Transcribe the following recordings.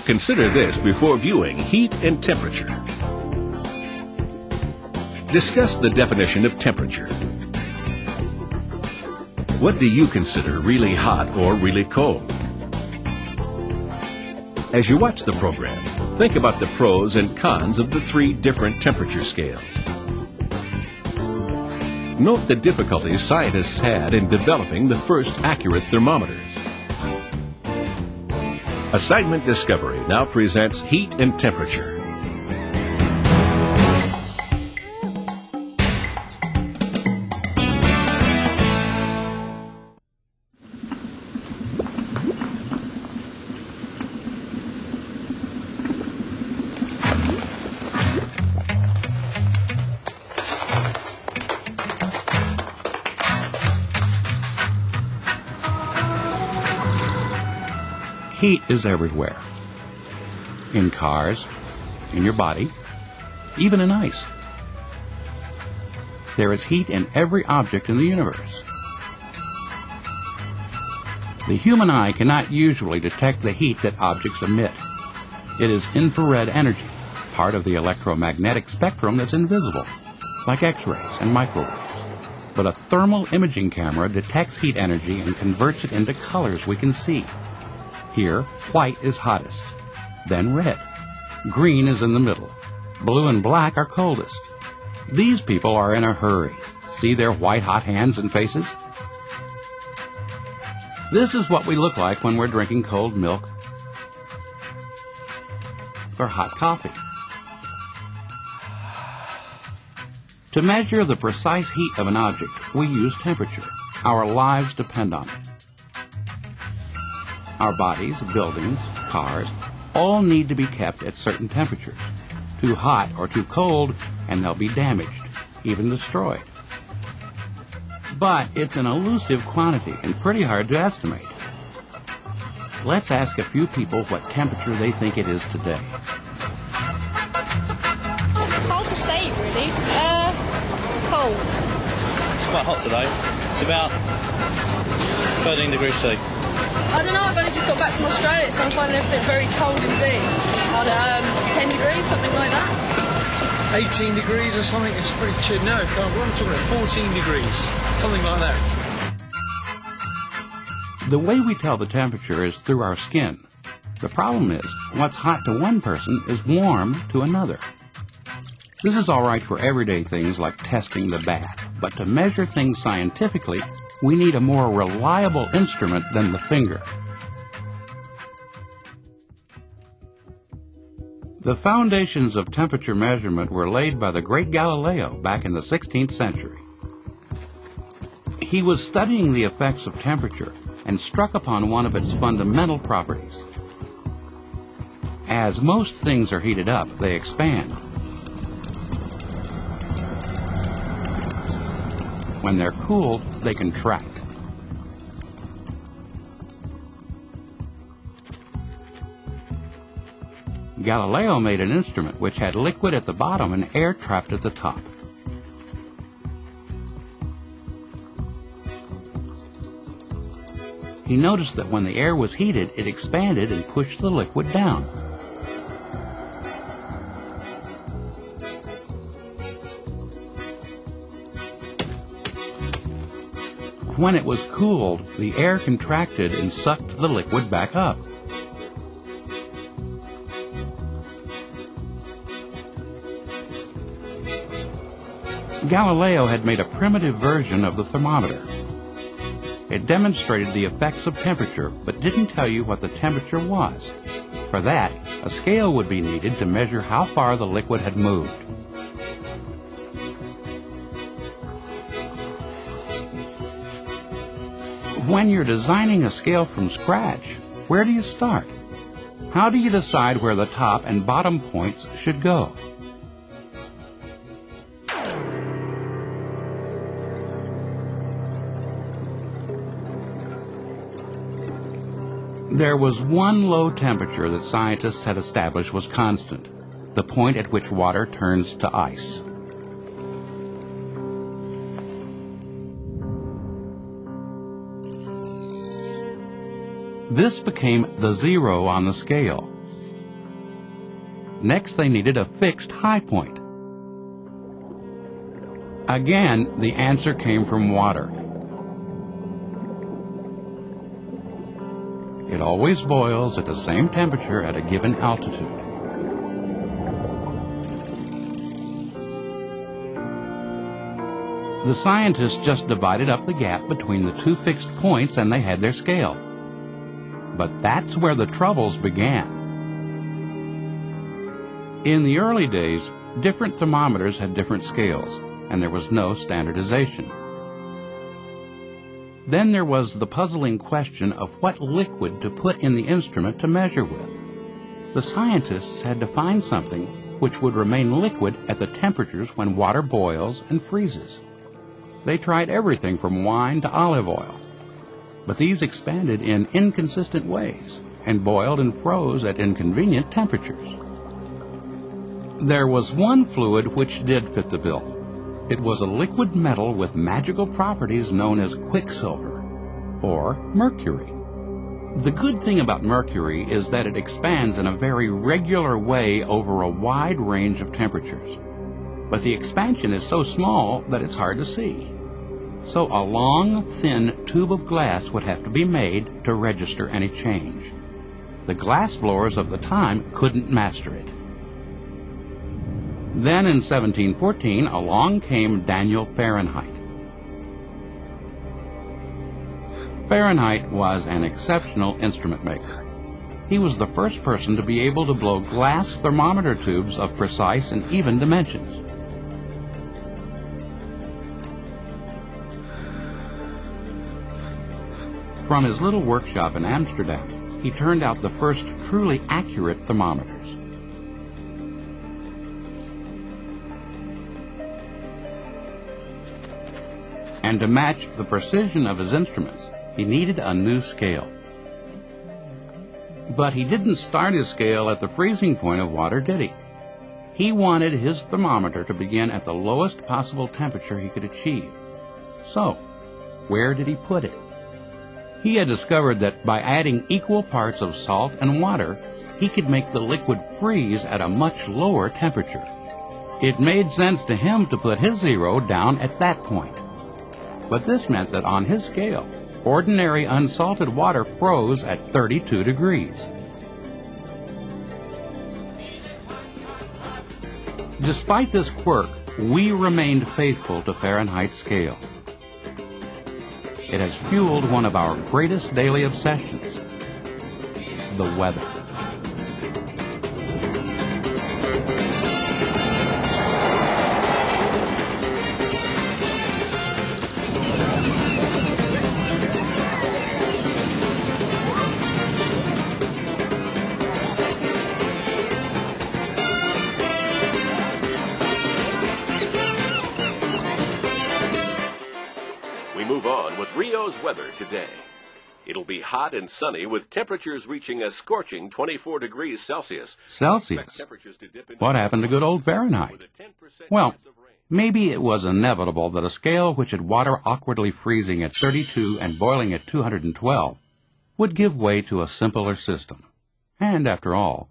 Consider this before viewing heat and temperature. Discuss the definition of temperature. What do you consider really hot or really cold? As you watch the program, think about the pros and cons of the 3 different temperature scales. Note the difficulties scientists had in developing the first accurate thermometers. Assignment Discovery now presents heat and temperature. Heat is everywhere. In cars, in your body, even in ice. There is heat in every object in the universe. The human eye cannot usually detect the heat that objects emit. It is infrared energy, part of the electromagnetic spectrum that's invisible, like X-rays and microwaves. But a thermal imaging camera detects heat energy and converts it into colors we can see. Here, white is hottest, then red. Green is in the middle. Blue and black are coldest. These people are in a hurry. See their white-hot hands and faces? This is what we look like when we're drinking cold milk or hot coffee. To measure the precise heat of an object, we use temperature. Our lives depend on it. Our bodies, buildings, cars, all need to be kept at certain temperatures. Too hot or too cold, and they'll be damaged, even destroyed. But it's an elusive quantity and pretty hard to estimate. Let's ask a few people what temperature they think it is today. Hard to say, really. Cold. It's quite hot today. It's about 13 degrees C. I don't know, I've only just got back from Australia, so I'm finding everything very cold indeed. 10 degrees, something like that. 18 degrees or something, it's pretty chilly. No, I'm talking about 14 degrees, something like that. The way we tell the temperature is through our skin. The problem is, what's hot to one person is warm to another. This is all right for everyday things like testing the bath, but to measure things scientifically, we need a more reliable instrument than the finger. The foundations of temperature measurement were laid by the great Galileo back in the 16th century. He was studying the effects of temperature and struck upon one of its fundamental properties. As most things are heated up, they expand. When they're cooled, they contract. Galileo made an instrument which had liquid at the bottom and air trapped at the top. He noticed that when the air was heated, it expanded and pushed the liquid down. When it was cooled, the air contracted and sucked the liquid back up. Galileo had made a primitive version of the thermometer. It demonstrated the effects of temperature, but didn't tell you what the temperature was. For that, a scale would be needed to measure how far the liquid had moved. When you're designing a scale from scratch, where do you start? How do you decide where the top and bottom points should go? There was one low temperature that scientists had established was constant, the point at which water turns to ice. This became the zero on the scale. Next, they needed a fixed high point. Again, the answer came from water. It always boils at the same temperature at a given altitude. The scientists just divided up the gap between the two fixed points and they had their scale. But that's where the troubles began. In the early days, different thermometers had different scales, and there was no standardization. Then there was the puzzling question of what liquid to put in the instrument to measure with. The scientists had to find something which would remain liquid at the temperatures when water boils and freezes. They tried everything from wine to olive oil, but these expanded in inconsistent ways and boiled and froze at inconvenient temperatures. There was one fluid which did fit the bill. It was a liquid metal with magical properties known as quicksilver, or mercury. The good thing about mercury is that it expands in a very regular way over a wide range of temperatures. But the expansion is so small that it's hard to see. So a long, thin tube of glass would have to be made to register any change. The glass blowers of the time couldn't master it. Then in 1714, along came Daniel Fahrenheit. Fahrenheit was an exceptional instrument maker. He was the first person to be able to blow glass thermometer tubes of precise and even dimensions. From his little workshop in Amsterdam, he turned out the first truly accurate thermometers. And to match the precision of his instruments, he needed a new scale. But he didn't start his scale at the freezing point of water, did he? He wanted his thermometer to begin at the lowest possible temperature he could achieve. So, where did he put it? He had discovered that by adding equal parts of salt and water, he could make the liquid freeze at a much lower temperature. It made sense to him to put his zero down at that point. But this meant that on his scale, ordinary unsalted water froze at 32 degrees. Despite this quirk, we remained faithful to Fahrenheit's scale. It has fueled one of our greatest daily obsessions, the weather. Move on with Rio's weather today. It'll be hot and sunny with temperatures reaching a scorching 24 degrees Celsius. Celsius? What happened to good old Fahrenheit? Well, maybe it was inevitable that a scale which had water awkwardly freezing at 32 and boiling at 212 would give way to a simpler system. And after all,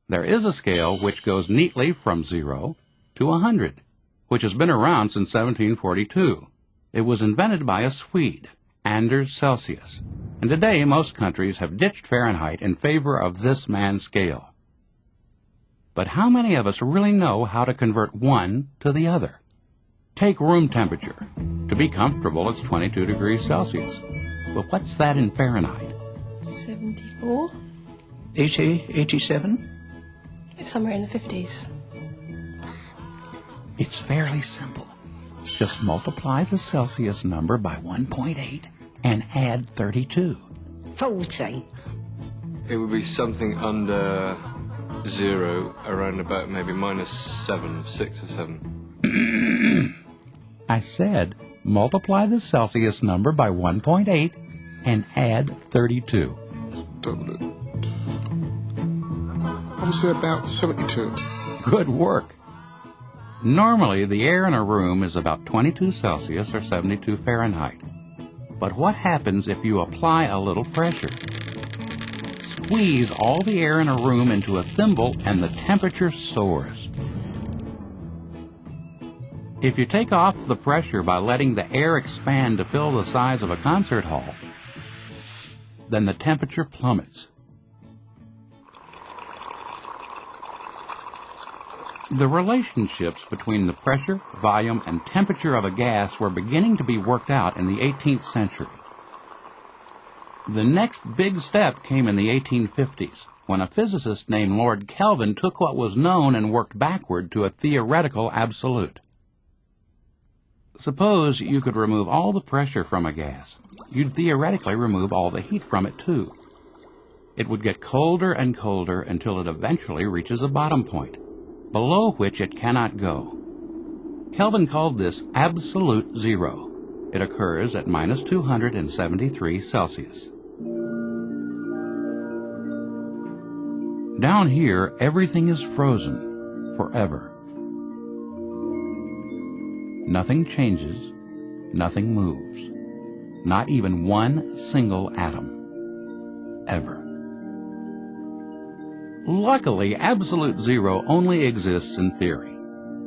there is a scale which goes neatly from 0 to 100, which has been around since 1742. It was invented by a Swede, Anders Celsius, and today most countries have ditched Fahrenheit in favor of this man's scale. But how many of us really know how to convert one to the other? Take room temperature. To be comfortable, it's 22 degrees Celsius. But what's that in Fahrenheit? 74? 80, 87? It's somewhere in the 50s. It's fairly simple. Just multiply the Celsius number by 1.8 and add 32. 40. It would be something under 0, around about maybe -7, 6 or 7. I said multiply the Celsius number by 1.8 and add 32. Double it. I would say about 72. Good work. Normally, the air in a room is about 22 Celsius or 72 Fahrenheit. But what happens if you apply a little pressure? squeeze all the air in a room into a thimble and the temperature soars. If you take off the pressure by letting the air expand to fill the size of a concert hall, then the temperature plummets. The relationships between the pressure, volume, and temperature of a gas were beginning to be worked out in the 18th century. The next big step came in the 1850s, when a physicist named Lord Kelvin took what was known and worked backward to a theoretical absolute. Suppose you could remove all the pressure from a gas. You'd theoretically remove all the heat from it, too. It would get colder and colder until it eventually reaches a bottom point, below which it cannot go. Kelvin called this absolute zero. It occurs at minus 273 Celsius. Down here, everything is frozen forever. Nothing changes, nothing moves, not even one single atom, ever. Luckily, absolute zero only exists in theory.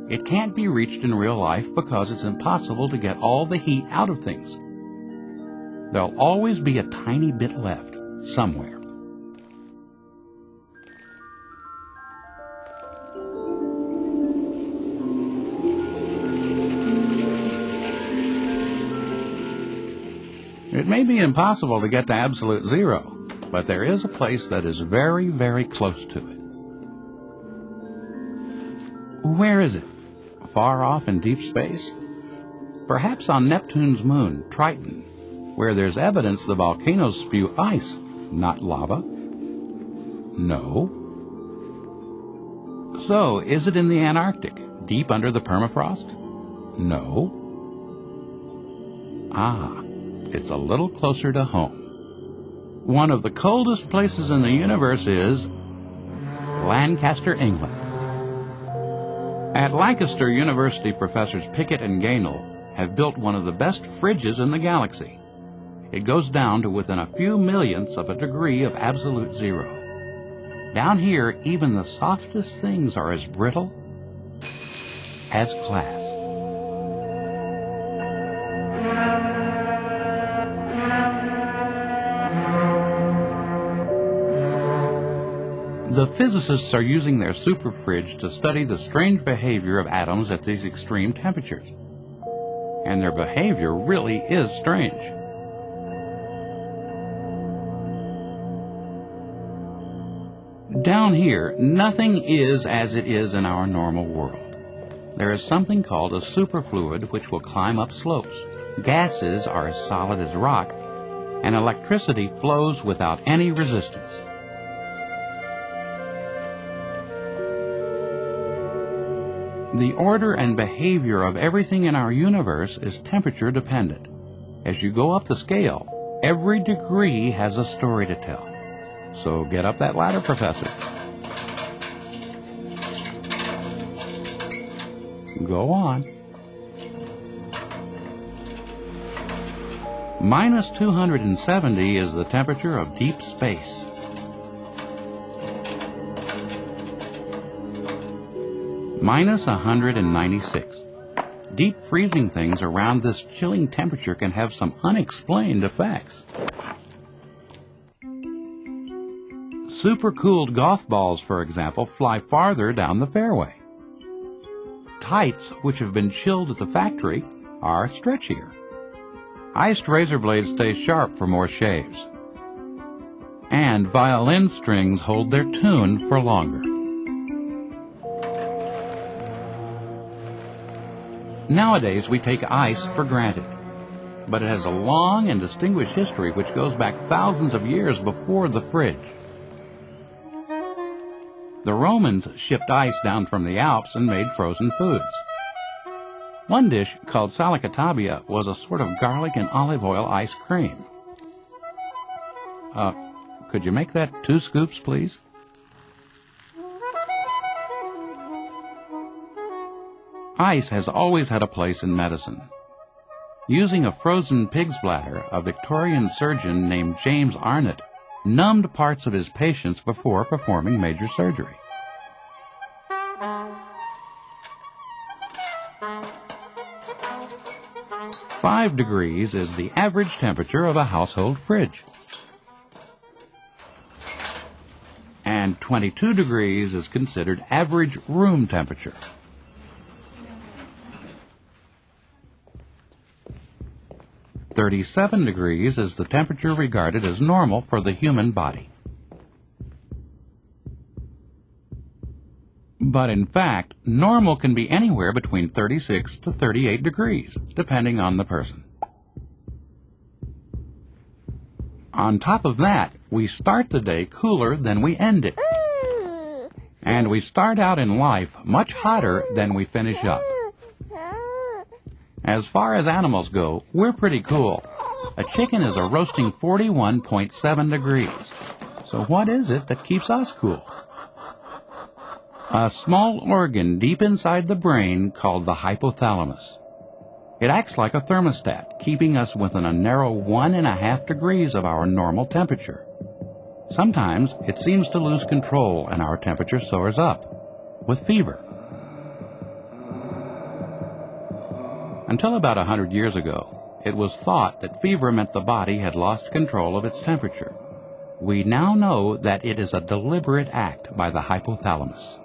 It can't be reached in real life because it's impossible to get all the heat out of things. There'll always be a tiny bit left, somewhere. It may be impossible to get to absolute zero, but there is a place that is very, very close to it. Where is it? Far off in deep space? Perhaps on Neptune's moon, Triton, where there's evidence the volcanoes spew ice, not lava? No. So, is it in the Antarctic, deep under the permafrost? No. Ah, it's a little closer to home. One of the coldest places in the universe is Lancaster, England. At Lancaster University, Professors Pickett and Gaynell have built one of the best fridges in the galaxy. It goes down to within a few millionths of a degree of absolute zero. Down here, even the softest things are as brittle as glass. The physicists are using their superfridge to study the strange behavior of atoms at these extreme temperatures. And their behavior really is strange. Down here, nothing is as it is in our normal world. There is something called a superfluid which will climb up slopes. Gases are as solid as rock, and electricity flows without any resistance. The order and behavior of everything in our universe is temperature dependent. As you go up the scale, every degree has a story to tell. So get up that ladder, Professor. Go on. Minus 270 is the temperature of deep space. Minus 196. Deep freezing things around this chilling temperature can have some unexplained effects. Supercooled golf balls, for example, fly farther down the fairway. Tights, which have been chilled at the factory, are stretchier. Iced razor blades stay sharp for more shaves. And violin strings hold their tune for longer. Nowadays, we take ice for granted, but it has a long and distinguished history which goes back thousands of years before the fridge. The Romans shipped ice down from the Alps and made frozen foods. One dish, called salicatabia, was a sort of garlic and olive oil ice cream. Could you make that 2 scoops, please? Ice has always had a place in medicine. Using a frozen pig's bladder, a Victorian surgeon named James Arnott numbed parts of his patients before performing major surgery. "5 degrees is the average temperature of a household fridge. And 22 degrees is considered average room temperature. "37 degrees is the temperature regarded as normal for the human body. But in fact, normal can be anywhere between 36 to 38 degrees, depending on the person. On top of that, we start the day cooler than we end it. And we start out in life much hotter than we finish up. As far as animals go, we're pretty cool. A chicken is a roasting 41.7 degrees. So what is it that keeps us cool? A small organ deep inside the brain called the hypothalamus. It acts like a thermostat, keeping us within a narrow 1.5 degrees of our normal temperature. Sometimes it seems to lose control and our temperature soars up, with fever. Until about 100 years ago, it was thought that fever meant the body had lost control of its temperature. We now know that it is a deliberate act by the hypothalamus.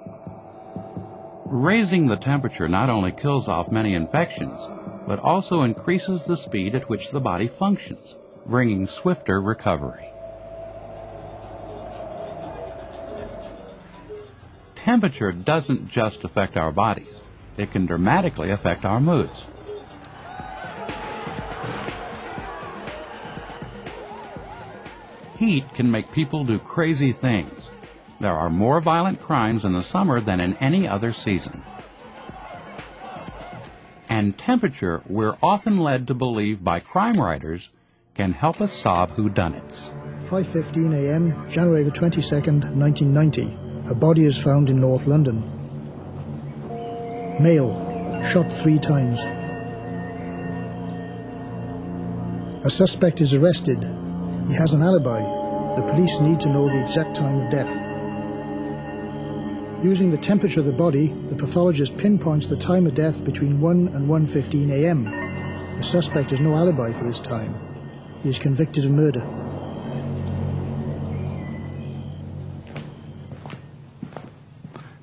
Raising the temperature not only kills off many infections, but also increases the speed at which the body functions, bringing swifter recovery. Temperature doesn't just affect our bodies. It can dramatically affect our moods. Heat can make people do crazy things. There are more violent crimes in the summer than in any other season. And temperature, we're often led to believe by crime writers, can help us solve whodunits. 5:15 a.m., January the 22nd, 1990. A body is found in North London. Male, shot 3 times. A suspect is arrested. He has an alibi. The police need to know the exact time of death. Using the temperature of the body, the pathologist pinpoints the time of death between 1 and 1:15 a.m. The suspect has no alibi for this time. He is convicted of murder.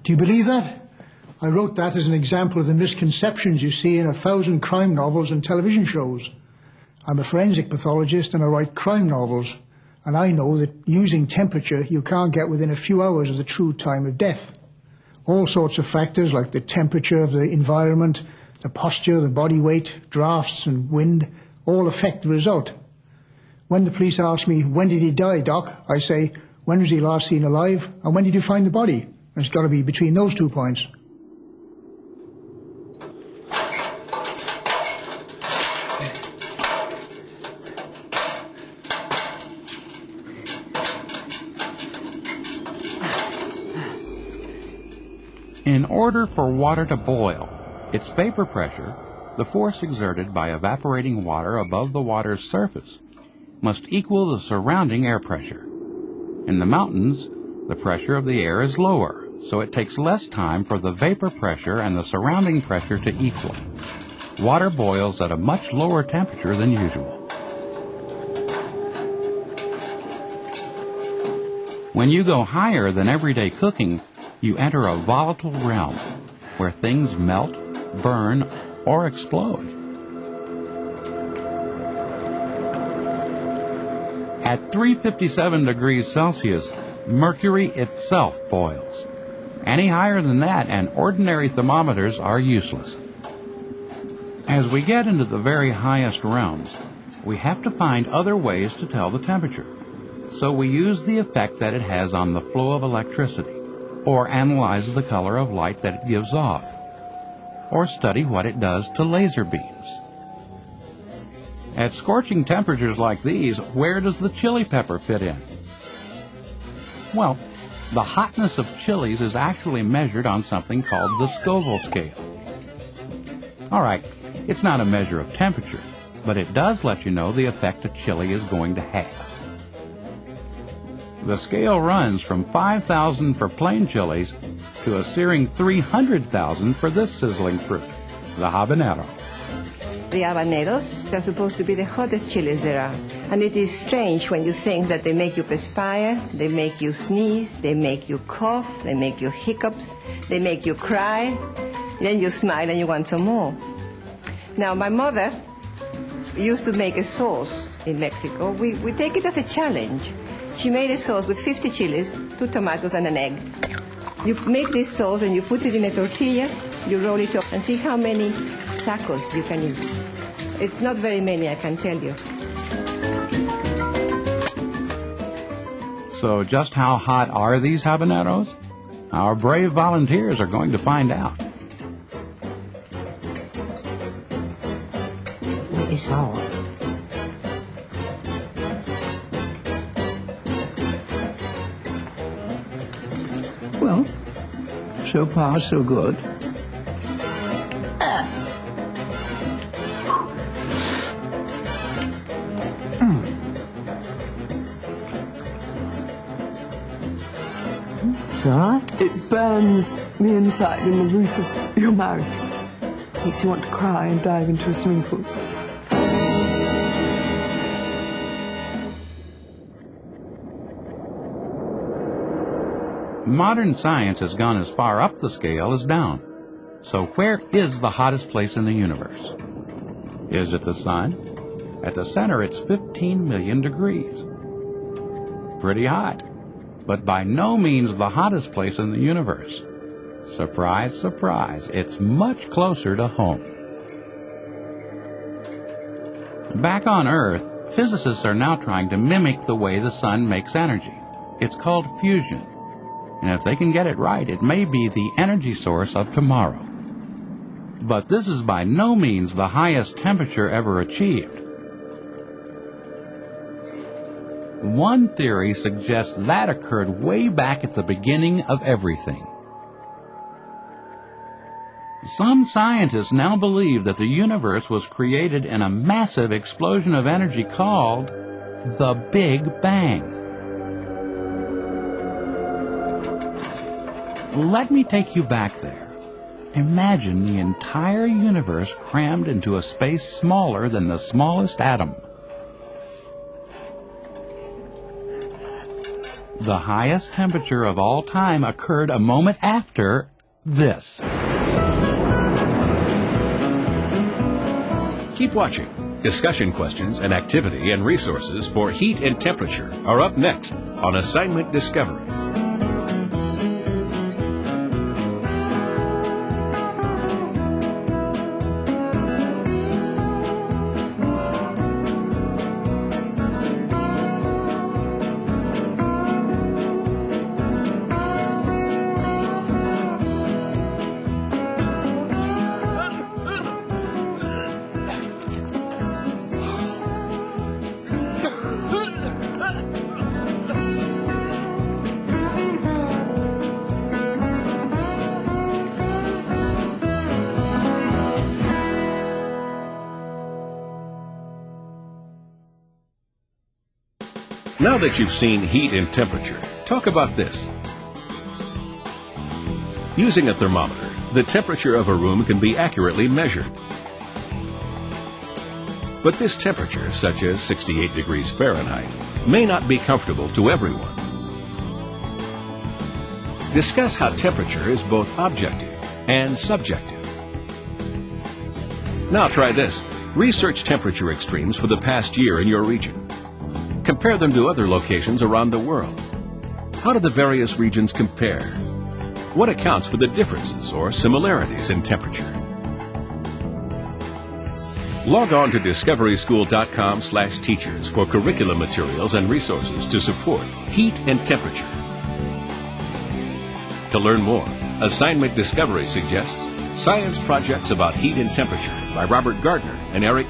Do you believe that? I wrote that as an example of the misconceptions you see in 1,000 crime novels and television shows. I'm a forensic pathologist and I write crime novels, and I know that using temperature you can't get within a few hours of the true time of death. All sorts of factors like the temperature of the environment, the posture, the body weight, drafts and wind all affect the result. When the police ask me, "When did he die, Doc?" I say, "When was he last seen alive and when did you find the body?" And it's got to be between those 2 points. In order for water to boil, its vapor pressure, the force exerted by evaporating water above the water's surface, must equal the surrounding air pressure. In the mountains, the pressure of the air is lower, so it takes less time for the vapor pressure and the surrounding pressure to equal. Water boils at a much lower temperature than usual. When you go higher than everyday cooking, you enter a volatile realm where things melt, burn, or explode. At 357 degrees Celsius, mercury itself boils. Any higher than that, and ordinary thermometers are useless. As we get into the very highest realms, we have to find other ways to tell the temperature. So we use the effect that it has on the flow of electricity, or analyze the color of light that it gives off, or study what it does to laser beams. At scorching temperatures like these, where does the chili pepper fit in? Well, the hotness of chilies is actually measured on something called the Scoville scale. All right, it's not a measure of temperature, but it does let you know the effect a chili is going to have. The scale runs from 5,000 for plain chilies to a searing 300,000 for this sizzling fruit, the habanero. The habaneros are supposed to be the hottest chilies there are. And it is strange when you think that they make you perspire, they make you sneeze, they make you cough, they make you hiccups, they make you cry. Then you smile and you want some more. Now, my mother used to make a sauce in Mexico. We take it as a challenge. She made a sauce with 50 chilies, 2 tomatoes, and an egg. You make this sauce and you put it in a tortilla, you roll it up, and see how many tacos you can eat. It's not very many, I can tell you. So just how hot are these habaneros? Our brave volunteers are going to find out. It's hot. Well, so far so good. So? It burns the inside and the roof of your mouth. Makes you want to cry and dive into a swimming pool. Modern science has gone as far up the scale as down. So where is the hottest place in the universe? Is it the sun? At the center, it's 15 million degrees. Pretty hot, but by no means the hottest place in the universe. Surprise, surprise, it's much closer to home. Back on Earth, physicists are now trying to mimic the way the sun makes energy. It's called fusion. And if they can get it right, it may be the energy source of tomorrow. But this is by no means the highest temperature ever achieved. One theory suggests that occurred way back at the beginning of everything. Some scientists now believe that the universe was created in a massive explosion of energy called the Big Bang. Let me take you back there. Imagine the entire universe crammed into a space smaller than the smallest atom. The highest temperature of all time occurred a moment after this. Keep watching. Discussion questions and activity and resources for heat and temperature are up next on Assignment Discovery. Now that you've seen heat and temperature, talk about this. Using a thermometer, the temperature of a room can be accurately measured. But this temperature, such as 68 degrees Fahrenheit, may not be comfortable to everyone. Discuss how temperature is both objective and subjective. Now try this. Research temperature extremes for the past year in your region. Compare them to other locations around the world. How do the various regions compare? What accounts for the differences or similarities in temperature? Log on to discoveryschool.com/teachers for curriculum materials and resources to support heat and temperature. To learn more, Assignment Discovery suggests Science Projects About Heat and Temperature by Robert Gardner and Eric